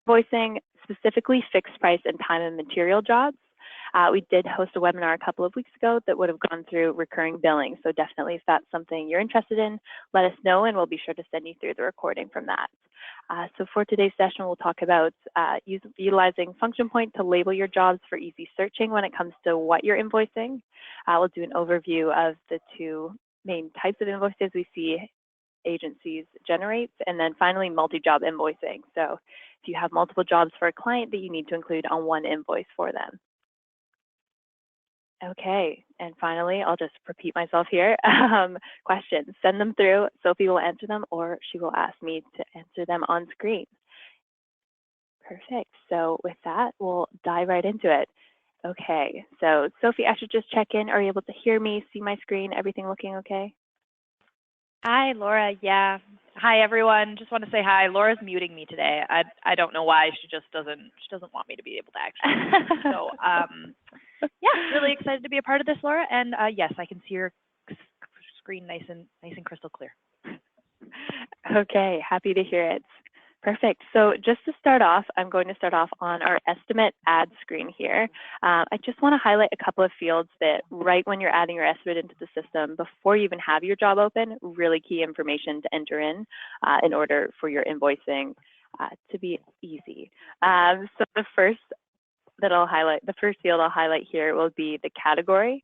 invoicing, specifically fixed price and time and material jobs. We did host a webinar a couple of weeks ago that would have gone through recurring billing. So definitely if that's something you're interested in, let us know and we'll be sure to send you through the recording from that. So for today's session, we'll talk about utilizing Function Point to label your jobs for easy searching when it comes to what you're invoicing. We'll do an overview of the two main types of invoices we see agencies generate, and then finally multi-job invoicing. So if you have multiple jobs for a client that you need to include on one invoice for them. Okay, and finally, I'll just repeat myself here. Questions, send them through. Sophie will answer them or she will ask me to answer them on screen. Perfect, so with that, we'll dive right into it. Okay, so Sophie, I should just check in. Are you able to hear me, see my screen, everything looking okay? Hi, Laura. Yeah. Hi, everyone. Just want to say hi. Laura's muting me today. I don't know why. She doesn't want me to be able to actually. So yeah, really excited to be a part of this, Laura. And yes, I can see your screen nice and crystal clear. Okay, happy to hear it. Perfect. So just to start off, I'm going to start off on our estimate add screen here. I just want to highlight a couple of fields that right when you're adding your estimate into the system, before you even have your job open, really key information to enter in order for your invoicing to be easy. So the first field I'll highlight here will be the category.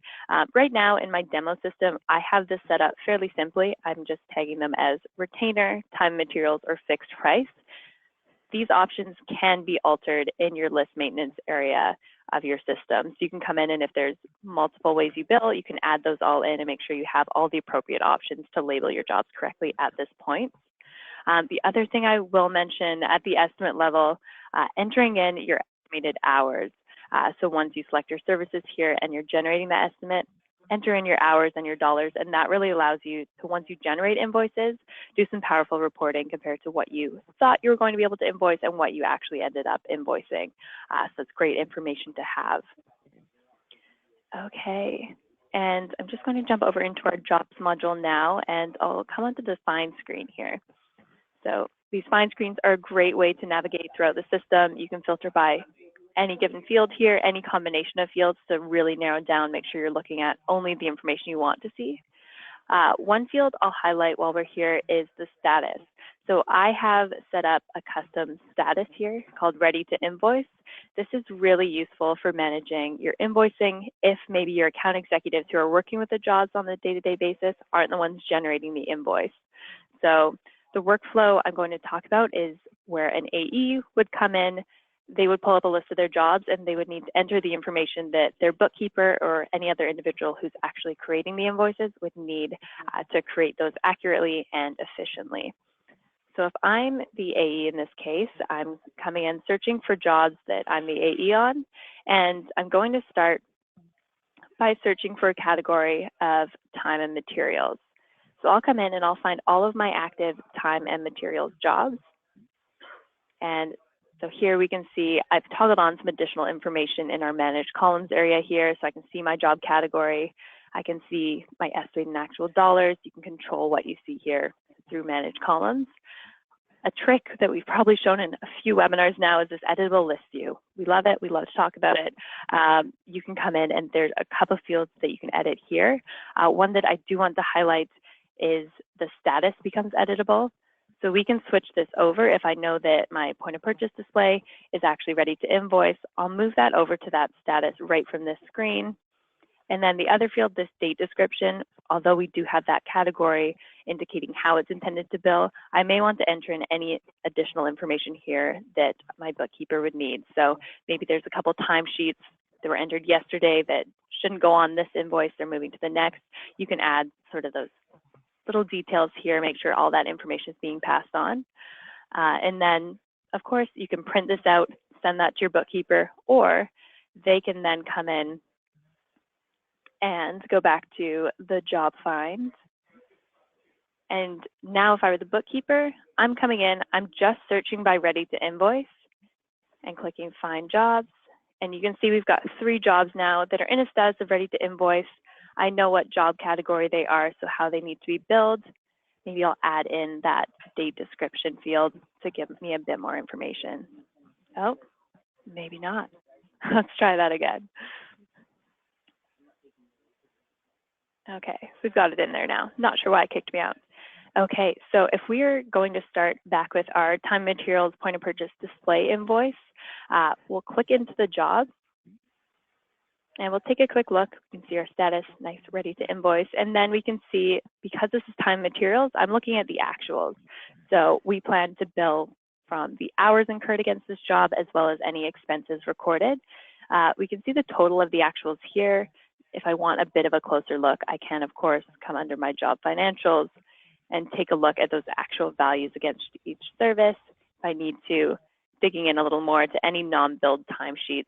Right now in my demo system, I have this set up fairly simply. I'm just tagging them as retainer, time materials, or fixed price. These options can be altered in your list maintenance area of your system. So you can come in and if there's multiple ways you bill, you can add those all in and make sure you have all the appropriate options to label your jobs correctly at this point. The other thing I will mention at the estimate level, entering in your estimated hours. So once you select your services here and you're generating the estimate, enter in your hours and your dollars, and that really allows you to, once you generate invoices, do some powerful reporting compared to what you thought you were going to be able to invoice and what you actually ended up invoicing. So it's great information to have. Okay, and I'm just going to jump over into our jobs module now, and I'll come onto the find screen here. So these find screens are a great way to navigate throughout the system. You can filter by any given field here, any combination of fields to really narrow down, make sure you're looking at only the information you want to see. One field I'll highlight while we're here is the status. So I have set up a custom status here called Ready to Invoice. This is really useful for managing your invoicing if maybe your account executives who are working with the jobs on a day-to-day basis aren't the ones generating the invoice. So the workflow I'm going to talk about is where an AE would come in, they would pull up a list of their jobs and they would need to enter the information that their bookkeeper or any other individual who's actually creating the invoices would need to create those accurately and efficiently. So if I'm the AE in this case, I'm coming in searching for jobs that I'm the AE on, and I'm going to start by searching for a category of time and materials. So I'll come in and I'll find all of my active time and materials jobs. And so here we can see I've toggled on some additional information in our managed columns area here. So I can see my job category. I can see my estimated and actual dollars. You can control what you see here through managed columns. A trick that we've probably shown in a few webinars now is this editable list view. We love it. We love to talk about it. You can come in and there's a couple of fields that you can edit here. One that I do want to highlight is the status becomes editable. So we can switch this over. If I know that my point of purchase display is actually ready to invoice, I'll move that over to that status right from this screen. And then the other field, this date description, although we do have that category indicating how it's intended to bill, I may want to enter in any additional information here that my bookkeeper would need. So maybe there's a couple timesheets that were entered yesterday that shouldn't go on this invoice, they're moving to the next. You can add sort of those little details here, make sure all that information is being passed on. And then, of course, you can print this out, send that to your bookkeeper, or they can then come in and go back to the job find. And now if I were the bookkeeper, I'm coming in, I'm just searching by ready to invoice and clicking find jobs. And you can see we've got 3 jobs now that are in a status of ready to invoice. I know what job category they are, so how they need to be billed. Maybe I'll add in that date description field to give me a bit more information. Oh, maybe not. Let's try that again. Okay, so we've got it in there now. Not sure why it kicked me out. Okay, so if we are going to start back with our time materials point of purchase display invoice, we'll click into the job and we'll take a quick look. You can see our status, nice, ready to invoice. And then we can see, because this is time materials, I'm looking at the actuals. So we plan to bill from the hours incurred against this job as well as any expenses recorded. We can see the total of the actuals here. If I want a bit of a closer look, I can, of course, come under my job financials and take a look at those actual values against each service. If I need to, digging in a little more to any non-billed timesheets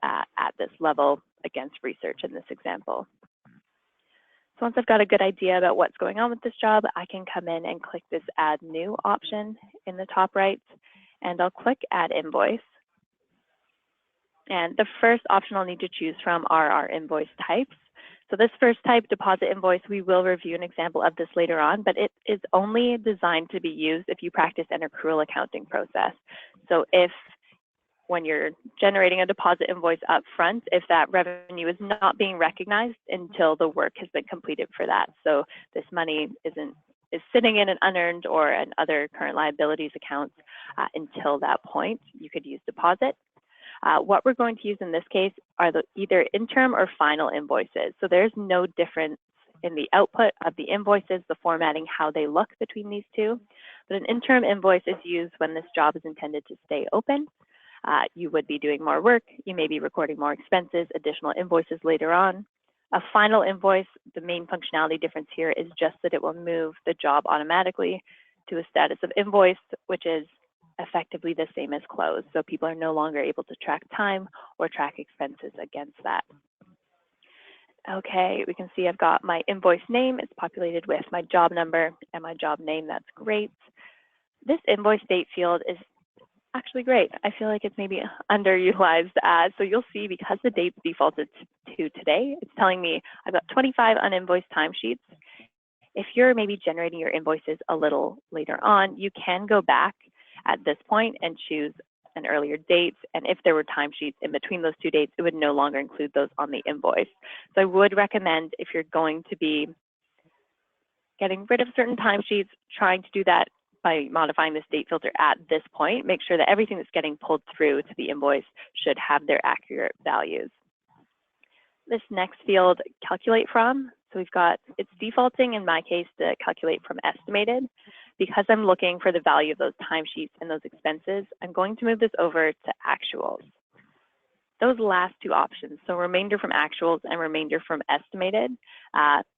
at this level against research in this example. So once I've got a good idea about what's going on with this job, I can come in and click this Add New option in the top right, and I'll click Add Invoice. And the first option I'll need to choose from are our invoice types. So this first type, deposit invoice, we will review an example of this later on, but it is only designed to be used if you practice an accrual accounting process. So if when you're generating a deposit invoice up front, if that revenue is not being recognized until the work has been completed for that. So this money is sitting in an unearned or an other current liabilities account until that point, you could use deposit. What we're going to use in this case are either interim or final invoices. So there's no difference in the output of the invoices, the formatting, how they look between these two. But an interim invoice is used when this job is intended to stay open. You would be doing more work. You may be recording more expenses, additional invoices later on. A final invoice, the main functionality difference here is just that it will move the job automatically to a status of invoice, which is effectively the same as closed. So people are no longer able to track time or track expenses against that. Okay, we can see I've got my invoice name. It's populated with my job number and my job name. That's great. This invoice date field is actually great. I feel like it's maybe underutilized. So you'll see, because the date's defaulted to today, it's telling me I've got 25 uninvoiced timesheets. If you're maybe generating your invoices a little later on, you can go back at this point and choose an earlier date. And if there were timesheets in between those two dates, it would no longer include those on the invoice. So I would recommend, if you're going to be getting rid of certain timesheets, trying to do that by modifying this date filter at this point, make sure that everything that's getting pulled through to the invoice should have their accurate values. This next field, calculate from. So we've got, it's defaulting in my case to calculate from estimated. Because I'm looking for the value of those timesheets and those expenses, I'm going to move this over to actuals. Those last two options, so remainder from actuals and remainder from estimated.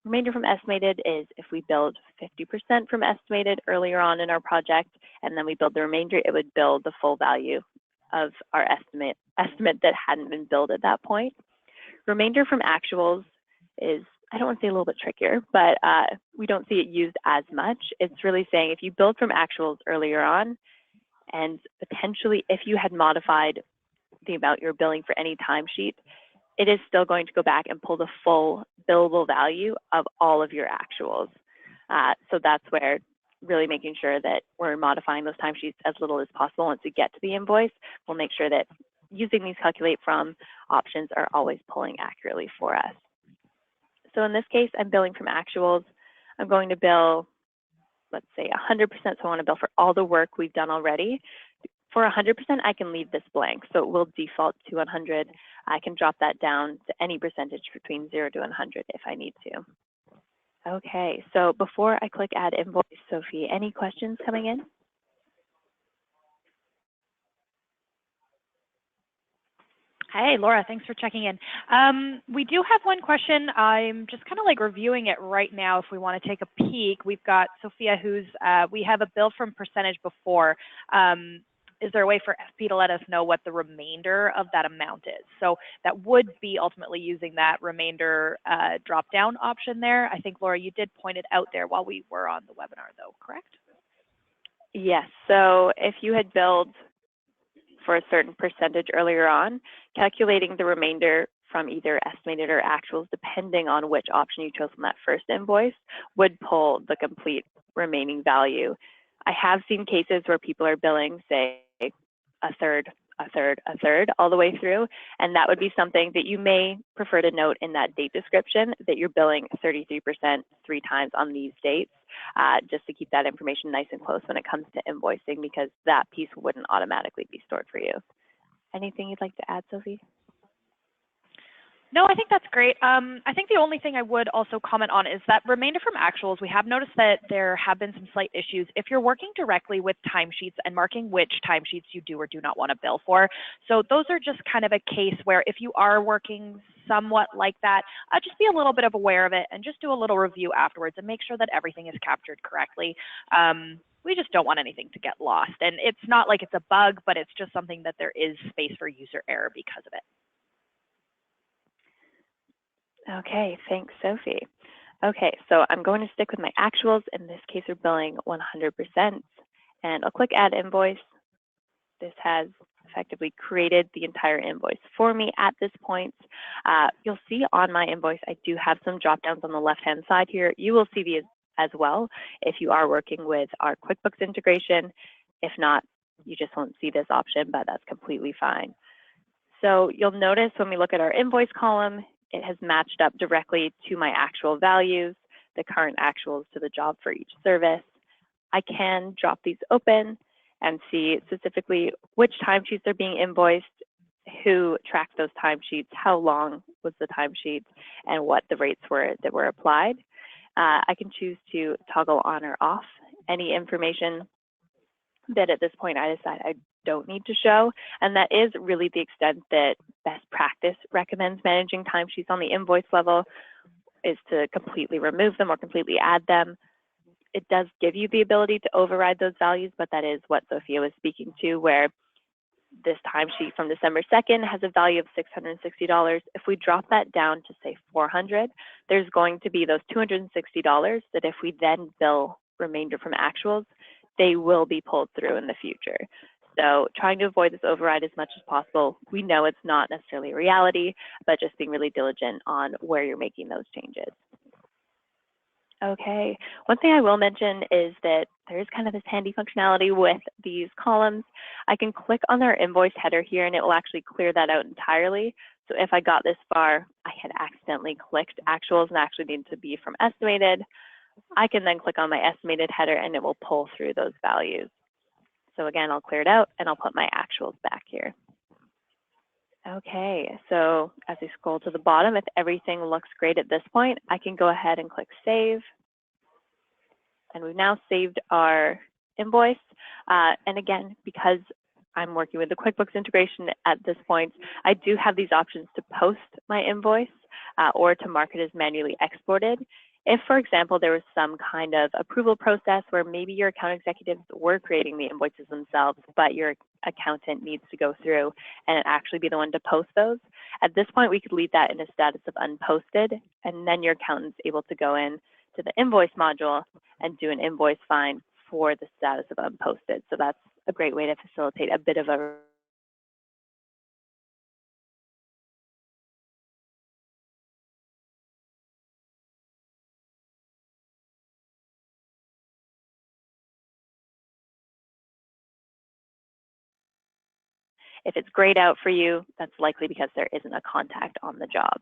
Remainder from estimated is if we build 50% from estimated earlier on in our project, and then we build the remainder, it would build the full value of our estimate that hadn't been billed at that point. Remainder from actuals is, I don't want to say a little bit trickier, but we don't see it used as much. It's really saying if you build from actuals earlier on, and potentially if you had modified the amount you're billing for any timesheet, it is still going to go back and pull the full billable value of all of your actuals. So that's where really making sure that we're modifying those timesheets as little as possible. Once we get to the invoice, we'll make sure that using these calculate from options are always pulling accurately for us. So in this case, I'm billing from actuals. I'm going to bill, let's say 100%, so I want to bill for all the work we've done already. For 100%, I can leave this blank, so it will default to 100. I can drop that down to any percentage between 0 to 100 if I need to. Okay, so before I click Add Invoice, Sophie, any questions coming in? Hey, Laura, thanks for checking in. We do have one question. I'm just kind of like reviewing it right now if we want to take a peek. We've got Sophia who's, we have a bill from percentage before. Is there a way for FP to let us know what the remainder of that amount is? So that would be ultimately using that remainder drop-down option there. I think, Laura, you did point it out there while we were on the webinar though, correct? Yes, so if you had billed for a certain percentage earlier on, calculating the remainder from either estimated or actuals, depending on which option you chose from that first invoice, would pull the complete remaining value. I have seen cases where people are billing, say, a third a third, all the way through. And that would be something that you may prefer to note in that date description, that you're billing 33% 3 times on these dates, just to keep that information nice and close when it comes to invoicing, because that piece wouldn't automatically be stored for you. Anything you'd like to add, Sophie? No, I think that's great. I think the only thing I would also comment on is that remainder from actuals. We have noticed that there have been some slight issues if you're working directly with timesheets and marking which timesheets you do or do not want to bill for. So those are just kind of a case where if you are working somewhat like that, just be a little bit of aware of it and just do a little review afterwards and make sure that everything is captured correctly. We just don't want anything to get lost. And it's not like it's a bug, but it's just something that there is space for user error because of it. Okay, thanks, Sophie. Okay, so I'm going to stick with my actuals. In this case, we're billing 100%, and I'll click Add Invoice. This has effectively created the entire invoice for me at this point. You'll see on my invoice, I do have some drop downs on the left-hand side here. You will see these as well if you are working with our QuickBooks integration. If not, you just won't see this option, but that's completely fine. So you'll notice when we look at our invoice column, it has matched up directly to my actual values, the current actuals to the job for each service. I can drop these open and see specifically which timesheets are being invoiced, who tracked those timesheets, how long was the timesheet, and what the rates were that were applied. I can choose to toggle on or off any information that at this point I decide I don't need to show, and that is really the extent that best practice recommends managing timesheets on the invoice level, is to completely remove them or completely add them. It does give you the ability to override those values, but that is what Sophia was speaking to, where this timesheet from December 2nd has a value of $660. If we drop that down to say $400, there's going to be those $260 that if we then bill remainder from actuals, they will be pulled through in the future. So trying to avoid this override as much as possible. We know it's not necessarily a reality, but just being really diligent on where you're making those changes. Okay, one thing I will mention is that there is kind of this handy functionality with these columns. I can click on our invoice header here and it will actually clear that out entirely. So if I got this far, I had accidentally clicked actuals and actually needed to be from estimated, I can then click on my estimated header and it will pull through those values. So again, I'll clear it out and I'll put my actuals back here. Okay, so as we scroll to the bottom, if everything looks great at this point, I can go ahead and click Save. And we've now saved our invoice. And again, because I'm working with the QuickBooks integration at this point, I do have these options to post my invoice or to mark it as manually exported. If, for example, there was some kind of approval process where maybe your account executives were creating the invoices themselves, but your accountant needs to go through and actually be the one to post those, at this point, we could leave that in a status of unposted, and then your accountant's able to go in to the invoice module and do an invoice find for the status of unposted. So that's a great way to facilitate a bit of a If it's grayed out for you, that's likely because there isn't a contact on the job.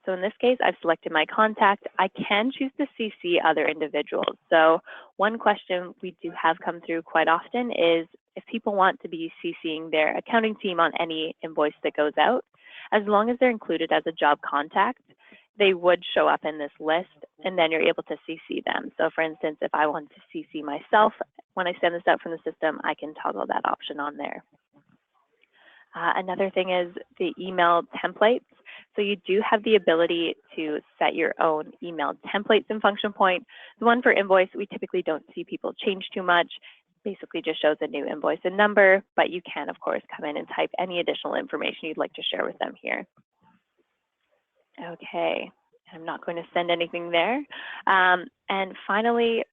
So in this case, I've selected my contact. I can choose to CC other individuals. So one question we do have come through quite often is if people want to be CCing their accounting team on any invoice that goes out, as long as they're included as a job contact, they would show up in this list, and then you're able to CC them. So for instance, if I want to CC myself, when I send this out from the system, I can toggle that option on there. Another thing is the email templates. So you do have the ability to set your own email templates in Function Point. The one for invoice, we typically don't see people change too much. Basically just shows a new invoice and number, but you can, of course, come in and type any additional information you'd like to share with them here. Okay, I'm not going to send anything there. And finally,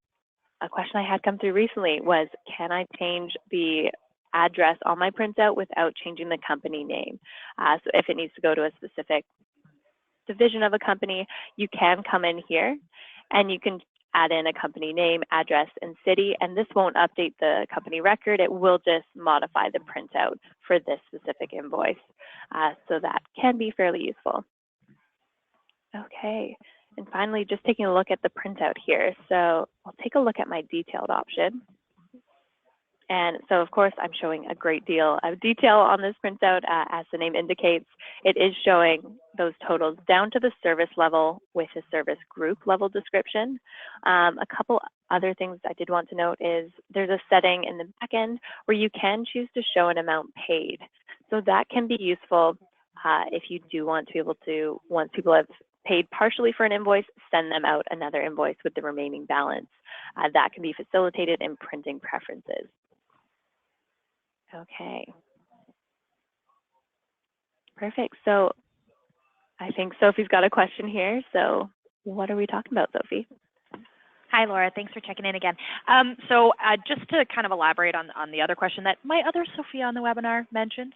a question I had come through recently was, can I change the address on my printout without changing the company name? So if it needs to go to a specific division of a company, you can come in here and you can add in a company name, address, and city, and this won't update the company record. It will just modify the printout for this specific invoice. So that can be fairly useful. Okay, and finally, just taking a look at the printout here. So I'll take a look at my detailed option. And so, of course, I'm showing a great deal of detail on this printout. As the name indicates, it is showing those totals down to the service level with a service group level description. A couple other things I did want to note is there's a setting in the back end where you can choose to show an amount paid. So that can be useful if you do want to be able to, once people have paid partially for an invoice, send them out another invoice with the remaining balance. That can be facilitated in printing preferences. Okay. Perfect. So I think Sophie's got a question here. So what are we talking about, Sophie? Hi, Laura. Thanks for checking in again. Just to kind of elaborate on the other question that my other Sophia on the webinar mentioned,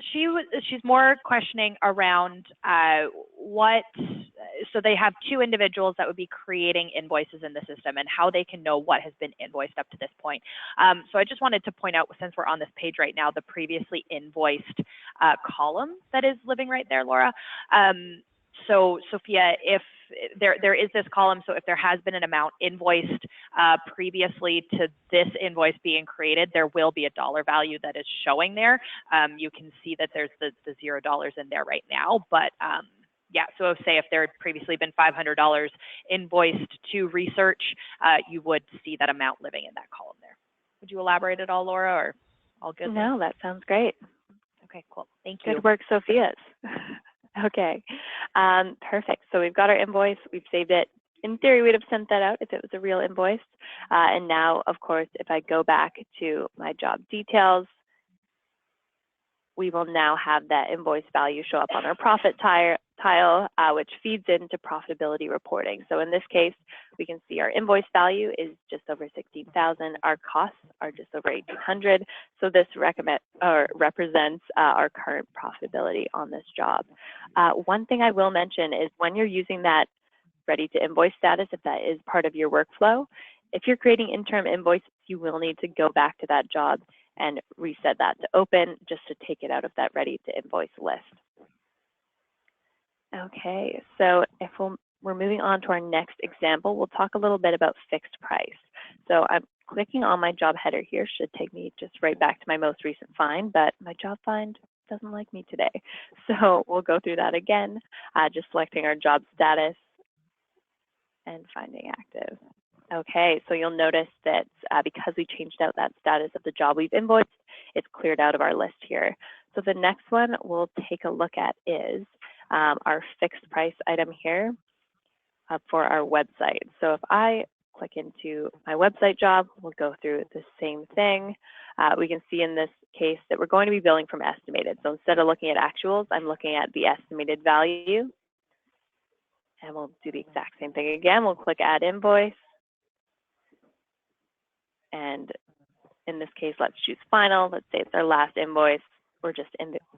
she's more questioning around so they have two individuals that would be creating invoices in the system and how they can know what has been invoiced up to this point. So I just wanted to point out, since we're on this page right now, the previously invoiced column that is living right there, Laura. So Sophia, if there is this column, so if there has been an amount invoiced previously to this invoice being created, there will be a dollar value that is showing there. You can see that there's the $0 in there right now, but yeah, so say if there had previously been $500 invoiced to research, you would see that amount living in that column there. Would you elaborate at all, Laura, or all good? No, that sounds great. Okay, cool. Thank you. Good work, Sophia. Okay, perfect. So we've got our invoice, we've saved it. In theory, we'd have sent that out if it was a real invoice. And now, of course, if I go back to my job details, we will now have that invoice value show up on our profit tile, which feeds into profitability reporting. So in this case, we can see our invoice value is just over 16,000. Our costs are just over 1,800. So this represents our current profitability on this job. One thing I will mention is when you're using that ready to invoice status, if that is part of your workflow, if you're creating interim invoices, you will need to go back to that job and reset that to open just to take it out of that ready to invoice list. Okay, so if we're moving on to our next example, we'll talk a little bit about fixed price. So I'm clicking on my job header here, should take me just right back to my most recent find, but my job find doesn't like me today. So we'll go through that again, just selecting our job status and finding active. Okay, so you'll notice that because we changed out that status of the job we've invoiced, it's cleared out of our list here. So the next one we'll take a look at is our fixed price item here for our website. So if I click into my website job, we'll go through the same thing. We can see in this case that we're going to be billing from estimated. So instead of looking at actuals, I'm looking at the estimated value. And we'll do the exact same thing again. We'll click Add Invoice. And in this case, let's choose Final. Let's say it's our last invoice. We're just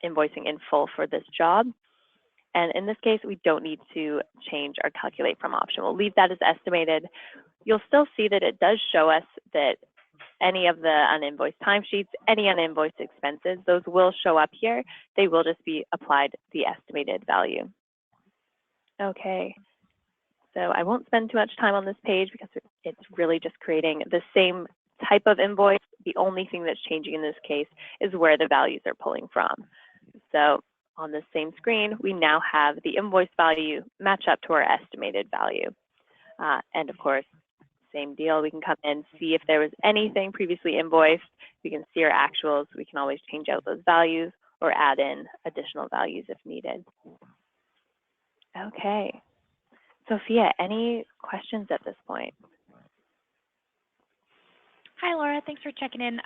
invoicing in full for this job. And in this case, we don't need to change our Calculate From option. We'll leave that as estimated. You'll still see that it does show us that any of the uninvoiced timesheets, any uninvoiced expenses, those will show up here. They will just be applied the estimated value. Okay, so I won't spend too much time on this page because it's really just creating the same type of invoice. The only thing that's changing in this case is where the values are pulling from. So on the same screen, we now have the invoice value match up to our estimated value. And of course, same deal, we can come in, see if there was anything previously invoiced. We can see our actuals. We can always change out those values or add in additional values if needed. Okay, Sophia, any questions at this point? Hi, Laura. Thanks for checking in.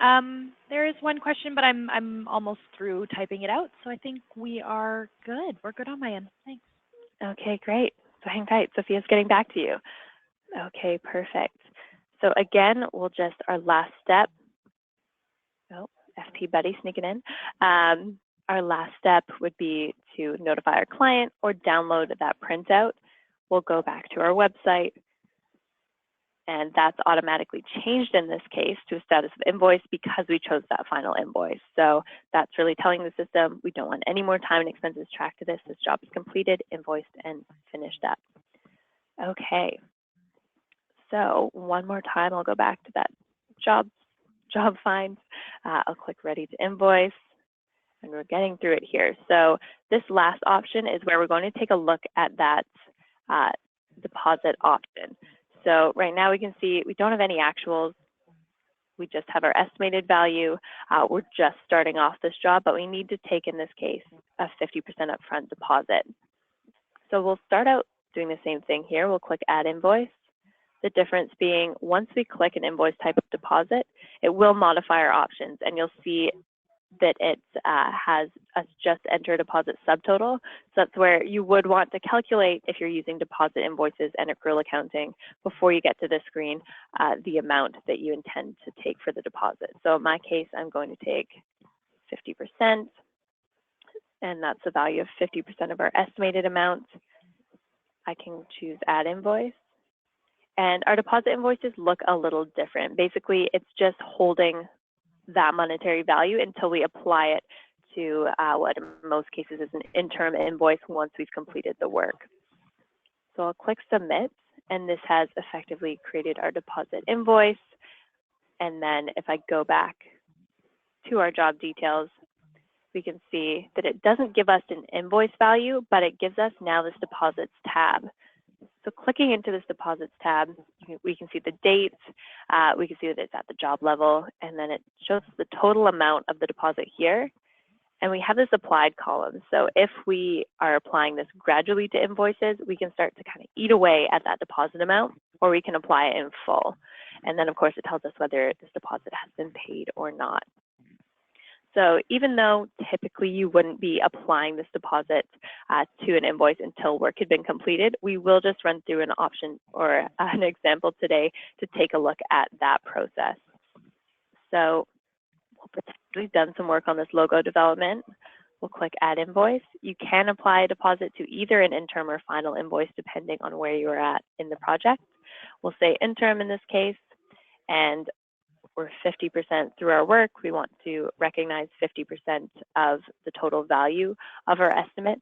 There is one question, but I'm almost through typing it out, so I think we are good. We're good on my end. Thanks. Okay, great. So hang tight. Sophia's getting back to you. Okay, perfect. So again, we'll just, our last step, oh, FP Buddy sneaking in. Our last step would be to notify our client or download that printout. we'll go back to our website, and that's automatically changed in this case to a status of invoice because we chose that final invoice. So that's really telling the system we don't want any more time and expenses tracked to this. This job is completed, invoiced, and finished up. Okay. So one more time, I'll go back to that job find. I'll click ready to invoice, and we're getting through it here. So this last option is where we're going to take a look at that deposit option. So right now we can see we don't have any actuals. We just have our estimated value. We're just starting off this job, but we need to take, in this case, a 50% upfront deposit. So we'll start out doing the same thing here. We'll click Add Invoice. The difference being once we click an invoice type of deposit, it will modify our options, and you'll see that it has us just enter a deposit subtotal. So that's where you would want to calculate, if you're using deposit invoices and accrual accounting, before you get to this screen, the amount that you intend to take for the deposit. So in my case, I'm going to take 50%, and that's the value of 50% of our estimated amount. I can choose Add Invoice. And our deposit invoices look a little different. Basically, it's just holding that monetary value until we apply it to what in most cases is an interim invoice once we've completed the work. So I'll click Submit, and this has effectively created our deposit invoice. And then if I go back to our job details, we can see that it doesn't give us an invoice value, but it gives us now this deposits tab. So clicking into this deposits tab, we can see the dates, we can see that it's at the job level, and then it shows the total amount of the deposit here. And we have this applied column. So if we are applying this gradually to invoices, we can start to kind of eat away at that deposit amount, or we can apply it in full. And then of course it tells us whether this deposit has been paid or not. So even though typically you wouldn't be applying this deposit to an invoice until work had been completed, we will just run through an option or an example today to take a look at that process. So we'll pretend we've done some work on this logo development. We'll click Add Invoice. You can apply a deposit to either an interim or final invoice depending on where you are at in the project. We'll say interim in this case, and we're 50% through our work. We want to recognize 50% of the total value of our estimate.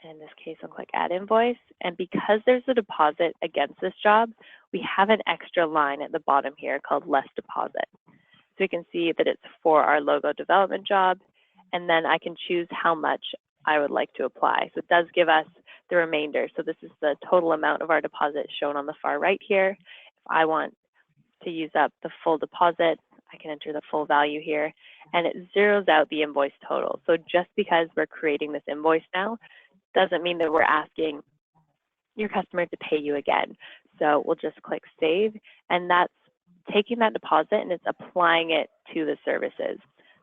In this case, I'll click Add Invoice. And because there's a deposit against this job, we have an extra line at the bottom here called Less Deposit. So we can see that it's for our logo development job, and then I can choose how much I would like to apply. So it does give us the remainder. So this is the total amount of our deposit shown on the far right here. If I want to use up the full deposit, I can enter the full value here, and it zeroes out the invoice total. So just because we're creating this invoice now doesn't mean that we're asking your customer to pay you again. So we'll just click Save, and that's taking that deposit and it's applying it to the services.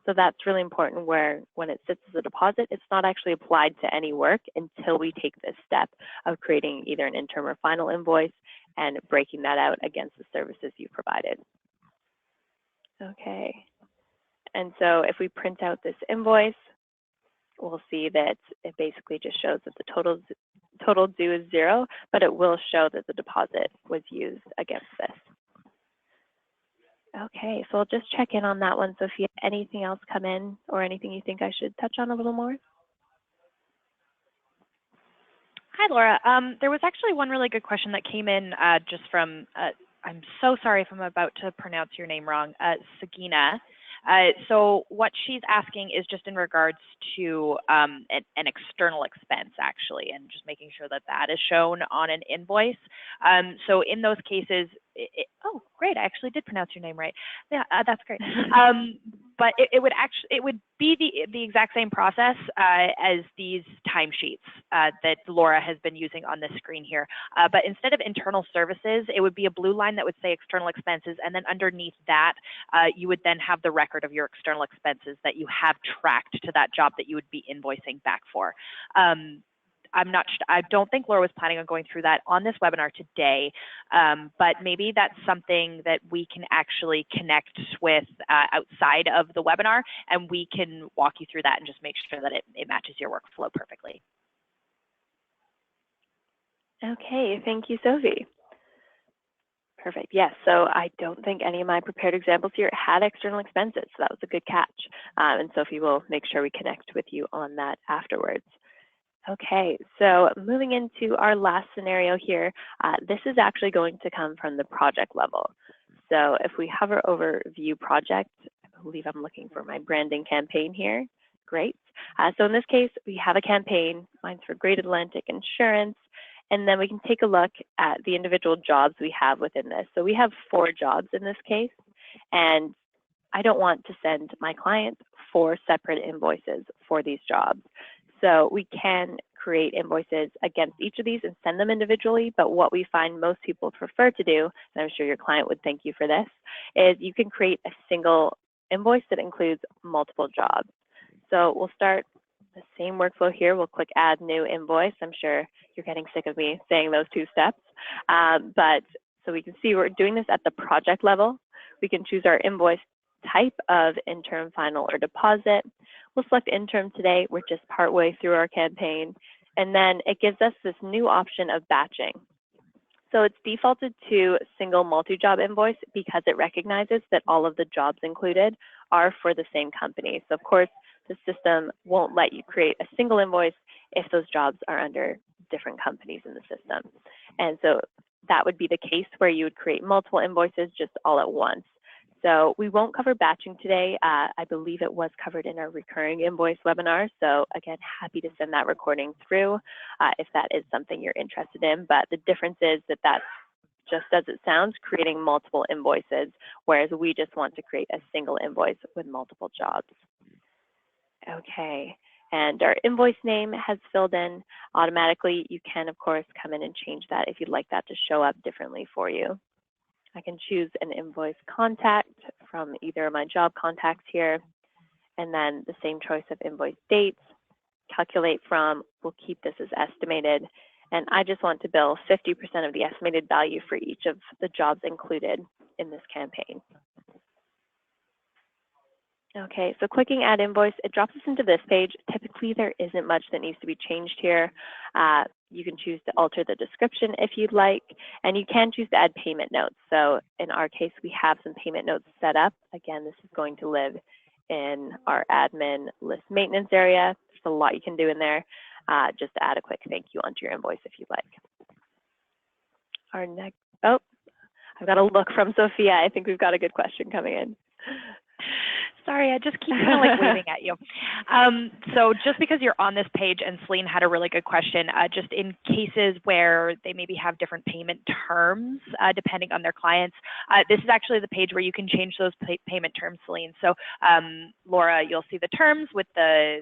So that's really important, where when it sits as a deposit, it's not actually applied to any work until we take this step of creating either an interim or final invoice and breaking that out against the services you provided. Okay, and so if we print out this invoice, we'll see that it basically just shows that the total due is 0, but it will show that the deposit was used against this. Okay, so I'll just check in on that one. So if you have anything else come in or anything you think I should touch on a little more. Hi, Laura. There was actually one really good question that came in just from, I'm so sorry if I'm about to pronounce your name wrong, Sagina. So what she's asking is just in regards to an external expense, actually, and just making sure that that is shown on an invoice. So in those cases, oh, great, I actually did pronounce your name right. Yeah, that's great. But it would be the exact same process as these timesheets that Laura has been using on this screen here. But instead of internal services, it would be a blue line that would say external expenses, and then underneath that, you would then have the record of your external expenses that you have tracked to that job that you would be invoicing back for. I don't think Laura was planning on going through that on this webinar today, but maybe that's something that we can actually connect with outside of the webinar, and we can walk you through that and just make sure that it matches your workflow perfectly. Okay, thank you, Sophie. Perfect. Yes, so I don't think any of my prepared examples here had external expenses, so that was a good catch. And Sophie will make sure we connect with you on that afterwards. Okay, so moving into our last scenario here, this is actually going to come from the project level. So if we hover over View Project, I believe I'm looking for my branding campaign here. Great. So in this case, we have a campaign. Mine's for Great Atlantic Insurance. And then we can take a look at the individual jobs we have within this. So we have 4 jobs in this case, and I don't want to send my client 4 separate invoices for these jobs. So we can create invoices against each of these and send them individually, but what we find most people prefer to do, and I'm sure your client would thank you for this, is you can create a single invoice that includes multiple jobs. So we'll start the same workflow here. We'll click Add New Invoice. I'm sure you're getting sick of me saying those 2 steps, but so we can see we're doing this at the project level. We can choose our invoice type of interim, final, or deposit. We'll select interim today. We're just partway through our campaign. And then it gives us this new option of batching. So it's defaulted to single multi-job invoice because it recognizes that all of the jobs included are for the same company. So of course, the system won't let you create a single invoice if those jobs are under different companies in the system. And so that would be the case where you would create multiple invoices just all at once. So we won't cover batching today. I believe it was covered in our recurring invoice webinar. So again, happy to send that recording through if that is something you're interested in. But the difference is that that's just as it sounds, creating multiple invoices, whereas we just want to create a single invoice with multiple jobs. Okay, and our invoice name has filled in automatically. You can, of course, come in and change that if you'd like that to show up differently for you. I can choose an invoice contact from either of my job contacts here, and then the same choice of invoice dates, calculate from, we'll keep this as estimated, and I just want to bill 50% of the estimated value for each of the jobs included in this campaign. Okay, so clicking Add Invoice, it drops us into this page. Typically, there isn't much that needs to be changed here. You can choose to alter the description if you'd like, and you can choose to add payment notes. So in our case, we have some payment notes set up. Again, this is going to live in our admin list maintenance area. There's a lot you can do in there. Just to add a quick thank you onto your invoice if you'd like. Our next, oh, I've got a look from Sophia. I think we've got a good question coming in. Sorry, I just keep kind of like waving at you. So just because you're on this page, and Celine had a really good question, just in cases where they maybe have different payment terms depending on their clients, this is actually the page where you can change those payment terms, Celine. So Laura, you'll see the terms with the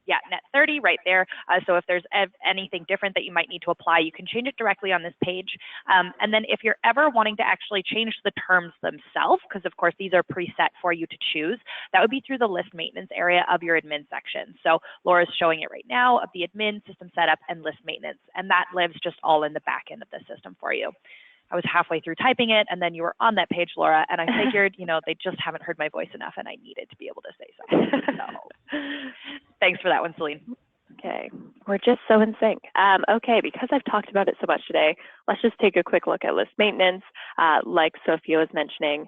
net 30 right there. So if there's anything different that you might need to apply, you can change it directly on this page. And then if you're ever wanting to actually change the terms themselves, because of course these are preset for you to choose, that would be through the list maintenance area of your admin section. So Laura's showing it right now of the admin, system setup, and list maintenance. And that lives just all in the back end of the system for you. I was halfway through typing it, and then you were on that page, Laura, and I figured, you know, they just haven't heard my voice enough, and I needed to be able to say something. So thanks for that one, Celine. Okay, we're just so in sync. Okay, because I've talked about it so much today, let's just take a quick look at list maintenance. Like Sophia was mentioning,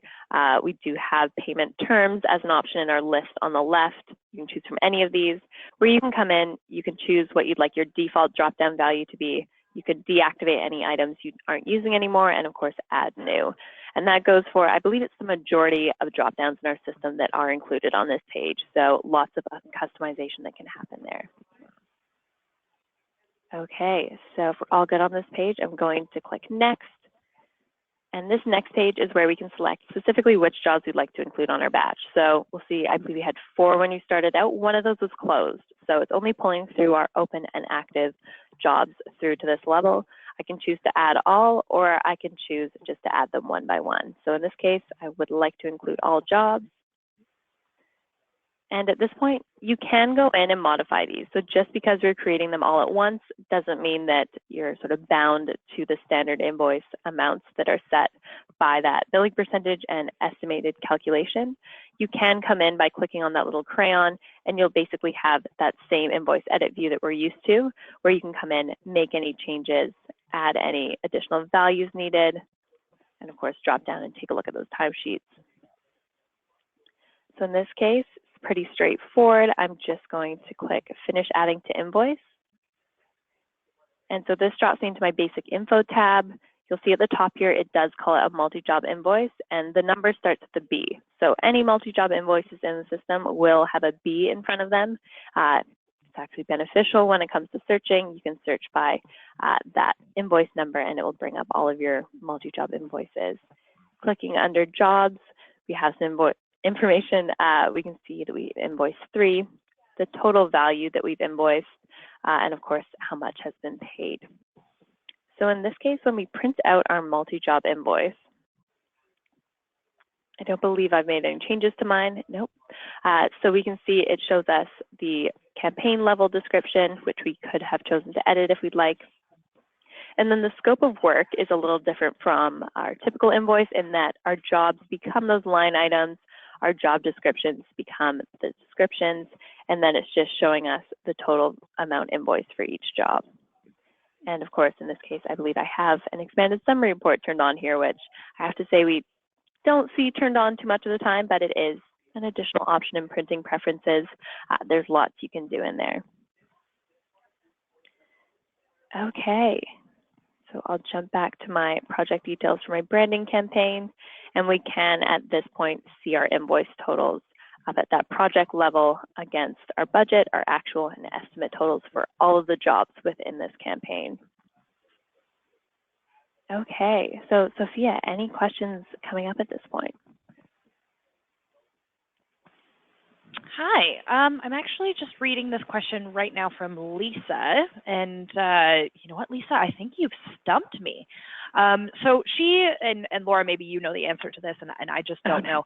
we do have payment terms as an option in our list on the left. You can choose from any of these. Where you can come in, you can choose what you'd like your default drop-down value to be. You could deactivate any items you aren't using anymore, and of course, add new. And that goes for, I believe it's the majority of drop-downs in our system that are included on this page. So lots of customization that can happen there. Okay, so if we're all good on this page, I'm going to click Next. And this next page is where we can select specifically which jobs we'd like to include on our batch. So we'll see, I believe we had 4 when you started out. One of those was closed. So it's only pulling through our open and active jobs through to this level. I can choose to add all, or I can choose just to add them one by one. So in this case, I would like to include all jobs. And at this point, you can go in and modify these. So just because we're creating them all at once doesn't mean that you're sort of bound to the standard invoice amounts that are set by that billing percentage and estimated calculation. You can come in by clicking on that little crayon, and you'll basically have that same invoice edit view that we're used to, where you can come in, make any changes, add any additional values needed, and of course, drop down and take a look at those timesheets. So in this case, it's pretty straightforward. I'm just going to click Finish Adding to Invoice. And so this drops me into my Basic Info tab. You'll see at the top here, it does call it a multi-job invoice, and the number starts with a B. So any multi-job invoices in the system will have a B in front of them. It's actually beneficial when it comes to searching. You can search by that invoice number, and it will bring up all of your multi-job invoices. Clicking under Jobs, we have some information. We can see that we invoiced 3, the total value that we've invoiced, and of course, how much has been paid. So in this case, when we print out our multi-job invoice, I don't believe I've made any changes to mine. Nope. So we can see it shows us the campaign level description, which we could have chosen to edit if we'd like. And then the scope of work is a little different from our typical invoice in that our jobs become those line items, our job descriptions become the descriptions, and then it's just showing us the total amount invoiced for each job. And of course, in this case, I believe I have an expanded summary report turned on here, which I have to say we don't see turned on too much of the time, but it is an additional option in printing preferences. There's lots you can do in there. Okay, so I'll jump back to my project details for my branding campaign, and we can at this point see our invoice totals up at that project level against our budget, our actual and estimate totals for all of the jobs within this campaign. Okay, so Sophia, any questions coming up at this point? Hi, I'm actually just reading this question right now from Lisa, and you know what, Lisa, I think you've stumped me. So she, and Laura, maybe you know the answer to this, and I just don't know.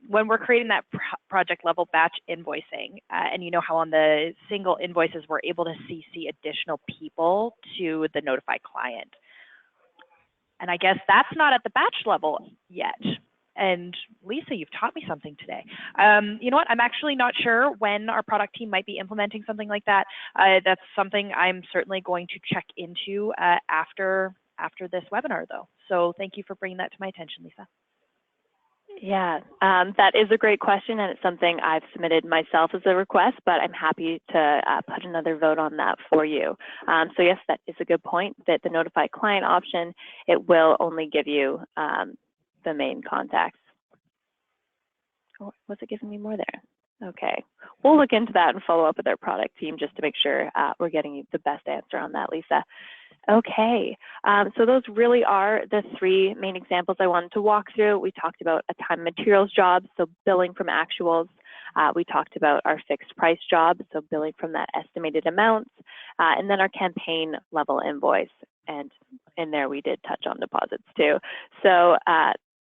When we're creating that project level batch invoicing, and you know how on the single invoices, we're able to CC additional people to the notified client. And I guess that's not at the batch level yet. And Lisa, you've taught me something today. You know what? I'm actually not sure when our product team might be implementing something like that. That's something I'm certainly going to check into after this webinar, though. So thank you for bringing that to my attention, Lisa. Yeah, that is a great question, and it's something I've submitted myself as a request, but I'm happy to put another vote on that for you. So yes, that is a good point, that the notify client option, it will only give you the main contacts. Oh, was it giving me more there? Okay, we'll look into that and follow up with our product team just to make sure we're getting the best answer on that, Lisa. Okay, so those really are the 3 main examples I wanted to walk through. We talked about a time and materials job, so billing from actuals. We talked about our fixed price job, so billing from that estimated amount, and then our campaign level invoice. And in there, we did touch on deposits too. So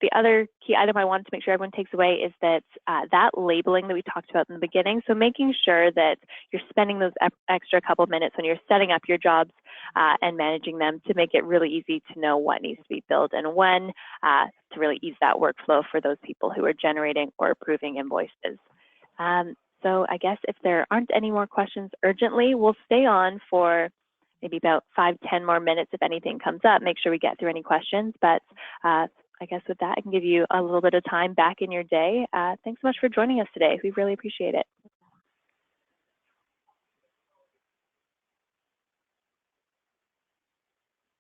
the other key item I wanted to make sure everyone takes away is that that labeling that we talked about in the beginning, so making sure that you're spending those extra couple of minutes when you're setting up your jobs and managing them to make it really easy to know what needs to be billed and when, to really ease that workflow for those people who are generating or approving invoices. So I guess if there aren't any more questions urgently, we'll stay on for maybe about 5-10 more minutes if anything comes up, make sure we get through any questions. But I guess with that, I can give you a little bit of time back in your day. Thanks so much for joining us today. We really appreciate it.